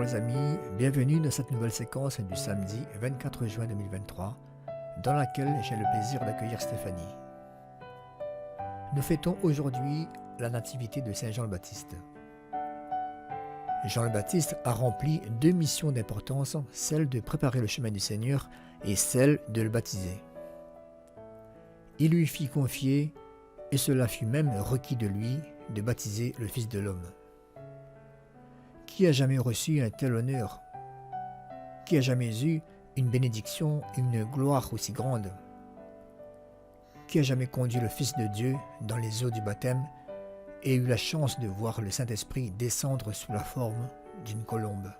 Bonjour les amis, bienvenue dans cette nouvelle séquence du samedi 24 juin 2023 dans laquelle j'ai le plaisir d'accueillir Stéphanie. Nous fêtons aujourd'hui la nativité de Saint Jean le Baptiste. Jean le Baptiste a rempli deux missions d'importance, celle de préparer le chemin du Seigneur et celle de le baptiser. Il lui fit confier, et cela fut même requis de lui, de baptiser le Fils de l'homme. Qui a jamais reçu un tel honneur? Qui a jamais eu une bénédiction, une gloire aussi grande? Qui a jamais conduit le Fils de Dieu dans les eaux du baptême et eu la chance de voir le Saint-Esprit descendre sous la forme d'une colombe?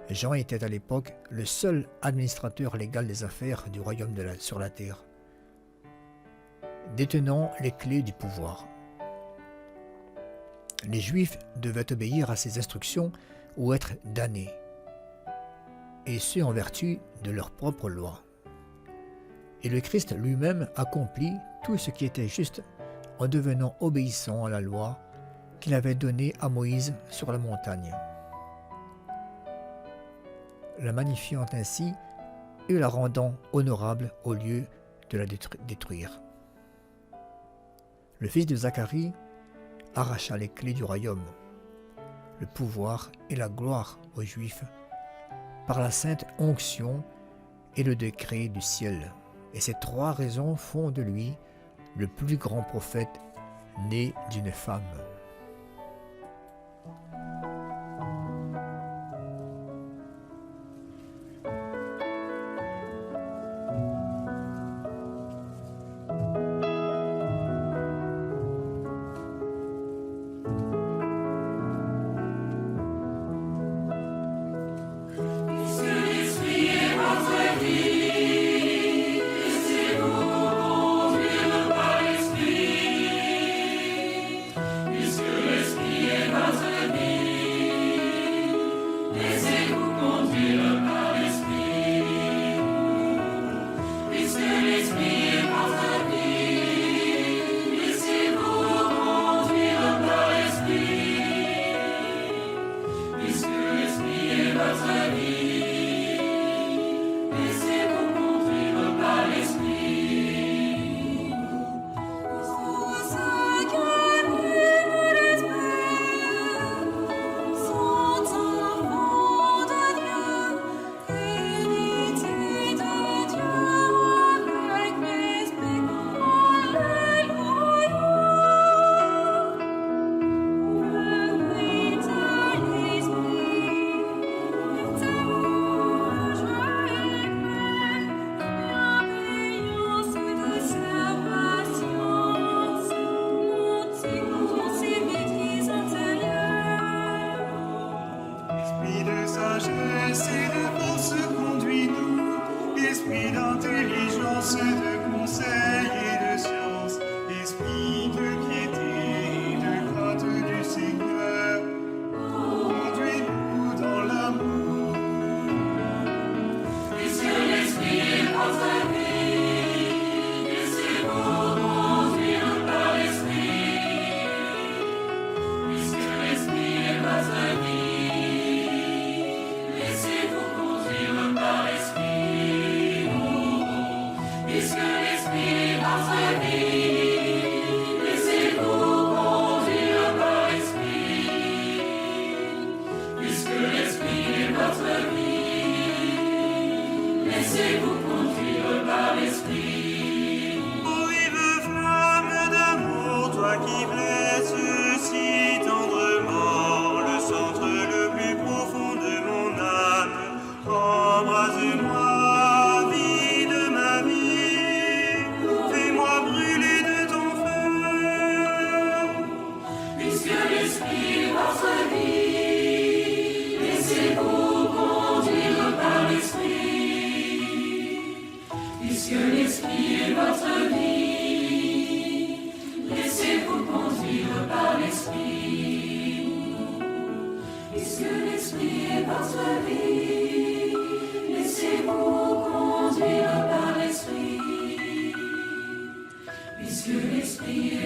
Jean était à l'époque le seul administrateur légal des affaires du royaume sur la terre, détenant les clés du pouvoir. Les Juifs devaient obéir à ses instructions ou être damnés, et ce en vertu de leur propre loi. Et le Christ lui-même accomplit tout ce qui était juste en devenant obéissant à la loi qu'il avait donnée à Moïse sur la montagne, la magnifiant ainsi et la rendant honorable au lieu de la détruire. Le fils de Zacharie arracha les clés du royaume, le pouvoir et la gloire aux Juifs par la sainte onction et le décret du ciel. Et ces trois raisons font de lui le plus grand prophète né d'une femme.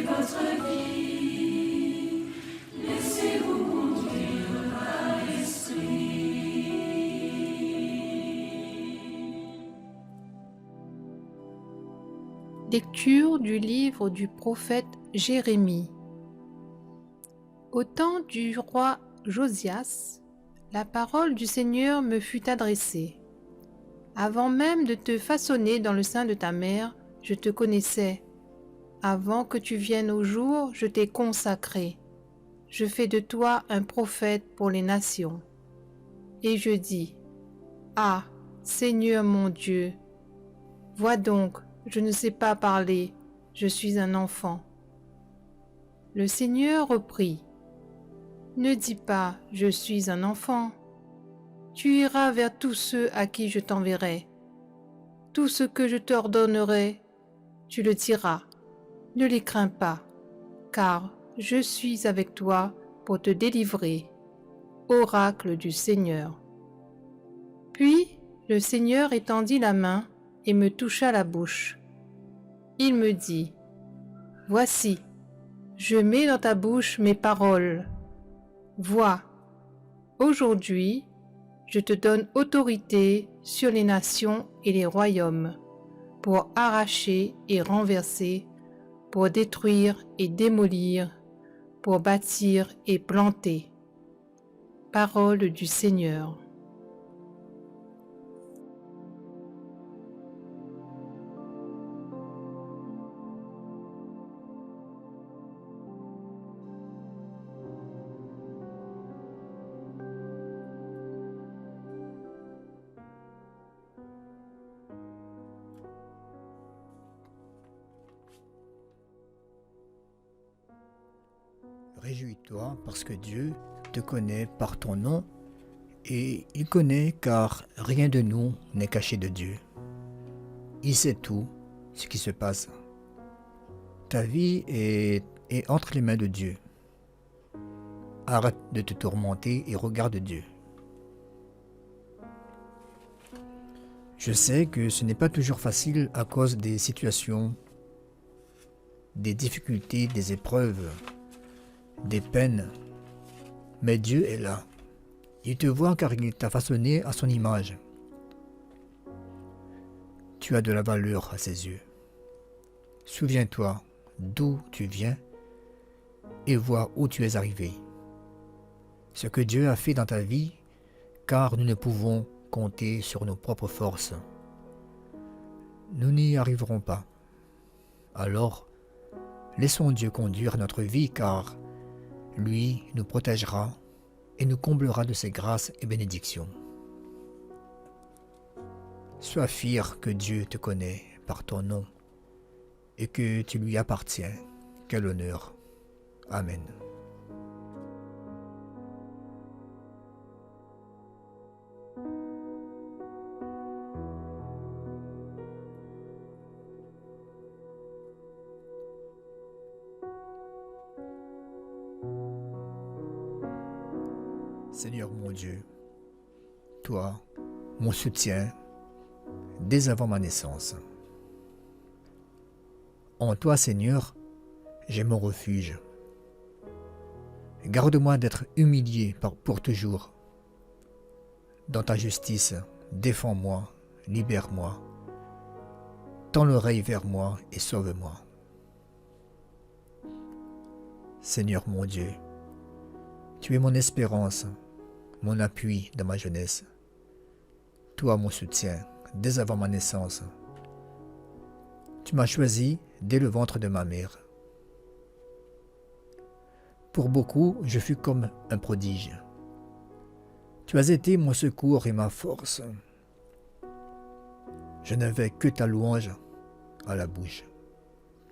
Votre vie, laissez-vous conduire par Lecture du livre du prophète Jérémie. Au temps du roi Josias, la parole du Seigneur me fut adressée. Avant même de te façonner dans le sein de ta mère, je te connaissais. Avant que tu viennes au jour, je t'ai consacré. Je fais de toi un prophète pour les nations. Et je dis, Ah, Seigneur mon Dieu, vois donc, je ne sais pas parler, je suis un enfant. Le Seigneur reprit, Ne dis pas, je suis un enfant. Tu iras vers tous ceux à qui je t'enverrai. Tout ce que je t'ordonnerai, tu le diras. Ne les crains pas, car je suis avec toi pour te délivrer. Oracle du Seigneur. Puis le Seigneur étendit la main et me toucha la bouche. Il me dit, Voici, je mets dans ta bouche mes paroles. Vois, aujourd'hui, je te donne autorité sur les nations et les royaumes, pour arracher et renverser, pour détruire et démolir, pour bâtir et planter. Parole du Seigneur. Réjouis-toi parce que Dieu te connaît par ton nom et il connaît car rien de nous n'est caché de Dieu. Il sait tout ce qui se passe. Ta vie est entre les mains de Dieu. Arrête de te tourmenter et regarde Dieu. Je sais que ce n'est pas toujours facile à cause des situations, des difficultés, des épreuves, des peines, mais Dieu est là. Il te voit car il t'a façonné à son image. Tu as de la valeur à ses yeux. Souviens-toi d'où tu viens et vois où tu es arrivé. Ce que Dieu a fait dans ta vie, car nous ne pouvons compter sur nos propres forces. Nous n'y arriverons pas. Alors, laissons Dieu conduire notre vie car lui nous protégera et nous comblera de ses grâces et bénédictions. Sois fier que Dieu te connaît par ton nom et que tu lui appartiens. Quel honneur. Amen. Seigneur mon Dieu, toi, mon soutien, dès avant ma naissance. En toi, Seigneur, j'ai mon refuge. Garde-moi d'être humilié pour toujours. Dans ta justice, défends-moi, libère-moi. Tends l'oreille vers moi et sauve-moi. Seigneur mon Dieu, tu es mon espérance, mon appui dans ma jeunesse. Toi, mon soutien, dès avant ma naissance. Tu m'as choisi dès le ventre de ma mère. Pour beaucoup, je fus comme un prodige. Tu as été mon secours et ma force. Je n'avais que ta louange à la bouche.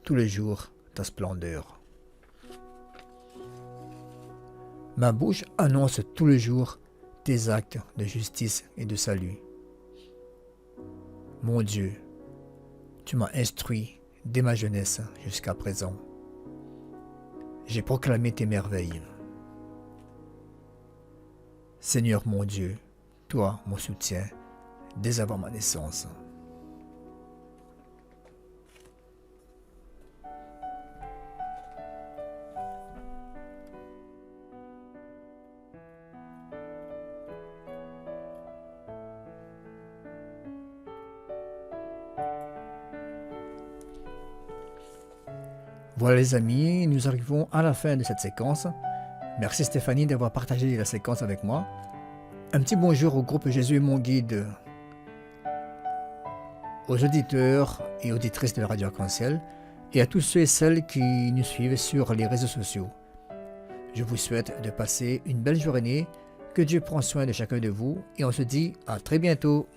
Tous les jours, ta splendeur. Ma bouche annonce tous les jours tes actes de justice et de salut. Mon Dieu, tu m'as instruit dès ma jeunesse jusqu'à présent. J'ai proclamé tes merveilles. Seigneur mon Dieu, toi mon soutien, dès avant ma naissance. Voilà les amis, nous arrivons à la fin de cette séquence. Merci Stéphanie d'avoir partagé la séquence avec moi. Un petit bonjour au groupe Jésus est mon guide, aux auditeurs et auditrices de Radio Arc-en-Ciel et à tous ceux et celles qui nous suivent sur les réseaux sociaux. Je vous souhaite de passer une belle journée, que Dieu prend soin de chacun de vous et on se dit à très bientôt.